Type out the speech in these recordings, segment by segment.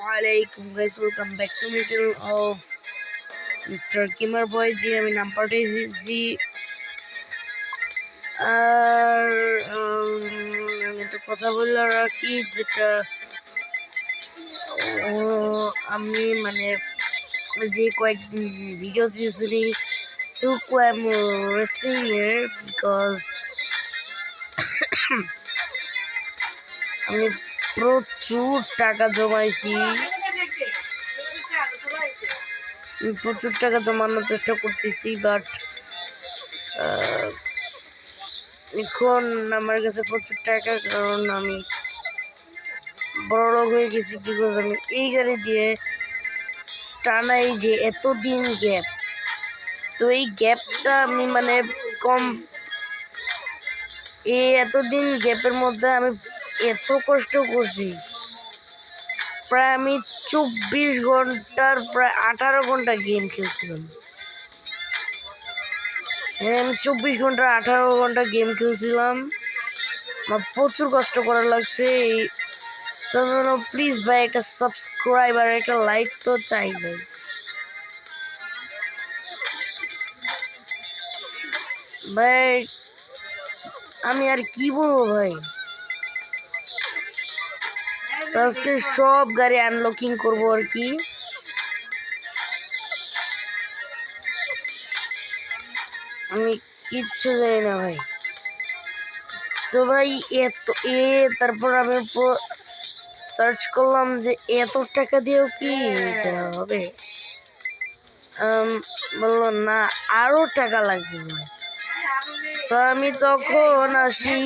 Assalamualaikum guys, welcome back to my channel of Mr. Gamer Boy জি আমি নাম পাল্টেছি আর আমি তো কথা বললাম রাখি যেটা আমি মানে যে কয়েকদিন video দিয়েছিলি took I'm resting here because আমি প্রচুর টাকা জমাইছি প্রচুর টাকা জমানোর চেষ্টা করতেছি বাট এখন আমার কাছে প্রচুর টাকা কারণ আমি বড়লোক হয়ে গেছি বিকজ আমি এই গাড়ি দিয়ে টানা এই যে এতদিন গ্যাপ তো এই গ্যাপটা আমি মানে কম এতদিন গ্যাপের মধ্যে আমি এত কষ্ট করছি প্রায় আমি 24 ঘন্টার প্রায় 18 ঘন্টা গেম খেলছিলাম আমি 24 ঘন্টা 18 ঘন্টা গেম খেলছিলাম আমার প্রচুর কষ্ট করা লাগছে প্লিজ ভাই একটা সাবস্ক্রাইব আর একটা লাইক তো চাই ভাই আমি আর কি বলবো ভাই আজকে সব গাড়ি আনলকিং করবো আর কি আমি কিচ্ছু জানি না ভাই তো ভাই তারপর আমি সার্চ করলাম যে এত টাকা দিয়েও কি হবে বললো না আরো টাকা লাগবে তো আমি তখন আসি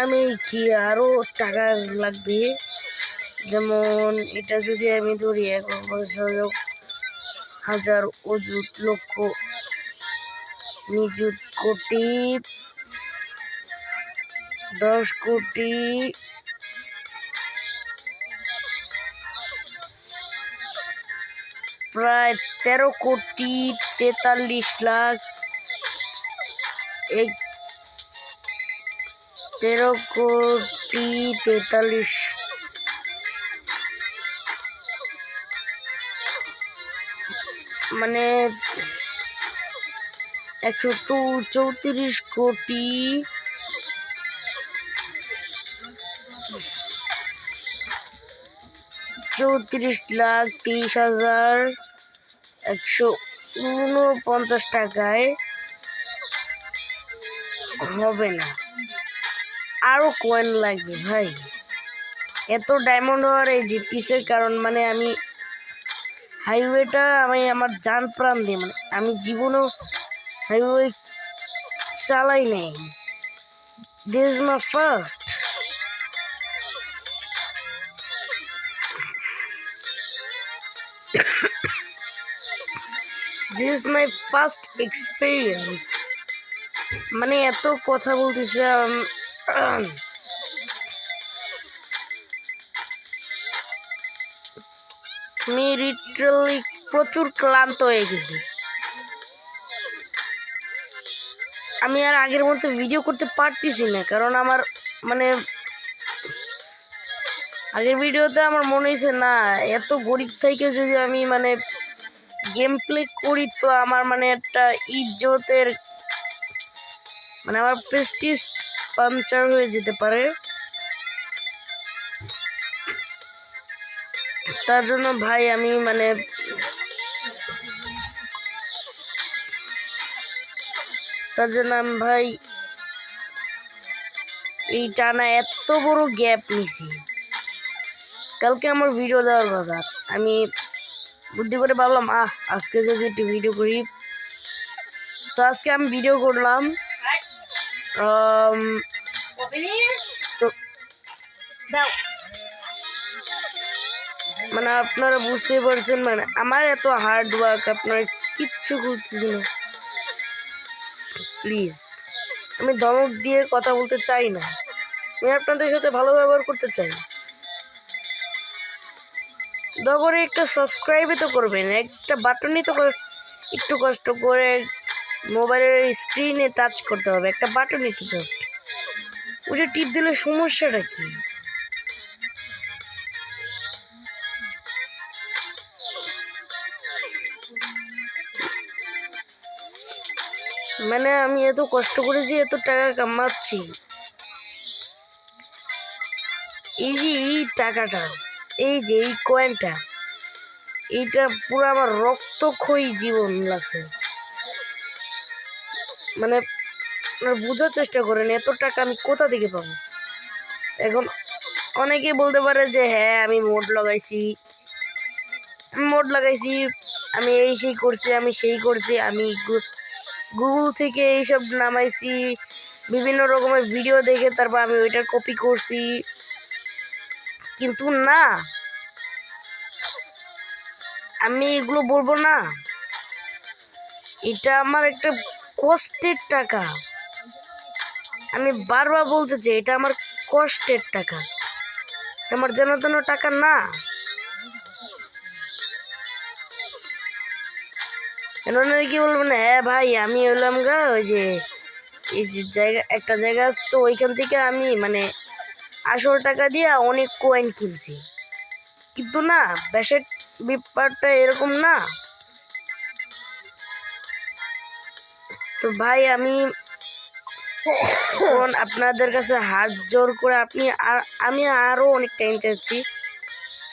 আমি কি আরো টাকা লাগবে যেমন এটা যদি আমি ধরি 1,000 অযুত লক্ষ নিযুত কোটি 10 কোটি প্রায় 13 কোটি 43 লাখ 13 কোটি 43 মানে 134 কোটি 34,30,149 টাকায় হবে না আরো কয়েন লাগবে ভাই এত ডায়মন্ড হওয়ার এই যে পিসের কারণ মানে আমি হাইওয়েটা আমি আমার জান প্রাণ দিয়ে মানে আমি জীবনেও হাইওয়ে চালাই নাই this is my first this is my first experience মানে এত কথা বলতেছে আমি লিটারালি প্রচুর ক্লান্ত হয়ে গেছি আমি আর আগের মতো ভিডিও করতে পারতেছি না কারণ আমার মানে আগের ভিডিওতে আমার মনে হয়েছে না এত গরিব থেকে যদি আমি মানে গেম প্লে করি তো আমার মানে একটা ইজ্জতের মানে আমার প্রেস্টিজ পাঞ্চার হয়ে যেতে পারে তার জন্য ভাই আমি মানে ভাই এই টানা এত বড় গ্যাপ নিছি কালকে আমার ভিডিও দেওয়ার কথা আমি বুদ্ধি করে ভাবলাম আজকে যদি একটু ভিডিও করি তো আজকে আমি ভিডিও করলাম তো মানে আপনারা বুঝতেই পারছেন মানে আমার এত হার্ড ওয়ার্ক আপনারা কিচ্ছু করতেছি না প্লিজ আমি ধমক দিয়ে কথা বলতে চাই না আমি আপনাদের সাথে ভালো ব্যবহার করতে চাই দয়া করে একটা সাবস্ক্রাইবই তো করবেন একটা বাটনই তো একটু কষ্ট করে মোবাইলের স্ক্রিনে টাচ করতে হবে, একটা বাটনই টিপতে হবে। ওটা টিপ দিলে সমস্যাটা কি? মানে আমি এত কষ্ট করে যে এত টাকা কামাচ্ছি, এই যে এই টাকাটা, এই যে এই কয়েনটা, এইটা পুরো আমার রক্তক্ষয়ী জীবন লাগছে। মানে বোঝার চেষ্টা করেন এত টাকা আমি কোথা থেকে পাবো। এখন অনেকে বলতে পারে যে হ্যাঁ আমি মোড লাগাইছি, আমি এই সেই করছি, আমি সেই করছি, আমি গুগল থেকে এইসব নামাইছি, বিভিন্ন রকমের ভিডিও দেখে তারপর আমি ওইটার কপি করছি। কিন্তু না, আমি এগুলো বলবো না। এটা আমার একটা কষ্টের টাকা। আমি বারবার বলতে চাই এটা আমার কষ্টের টাকা, আমার জানা তেন টাকা না। কি বলবেন, হ্যাঁ ভাই আমি হলাম গা ওই যে এই যে জায়গা, একটা জায়গা আছে তো ওইখান থেকে আমি মানে আসল টাকা দিয়ে অনেক কয়েন কিনছি। কিন্তু না, ব্যাসের ব্যাপারটা এরকম না। তো ভাই আমি এখন আপনাদের কাছে হাত জোর করে আমি আরো অনেক টাইম চাচ্ছি,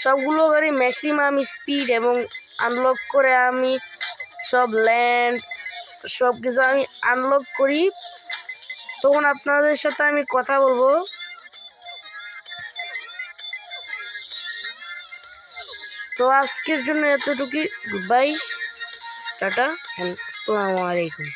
সবগুলো গাড়ি ম্যাক্সিমাম স্পিড এবং আনলক করে আমি সব ল্যান্ড সব কিছু আমি আনলক করি, তখন আপনাদের সাথে আমি কথা বলবো। তো আজকের জন্য এতটুকুই, গুড বাই, টাটা, আসসালামু আলাইকুম।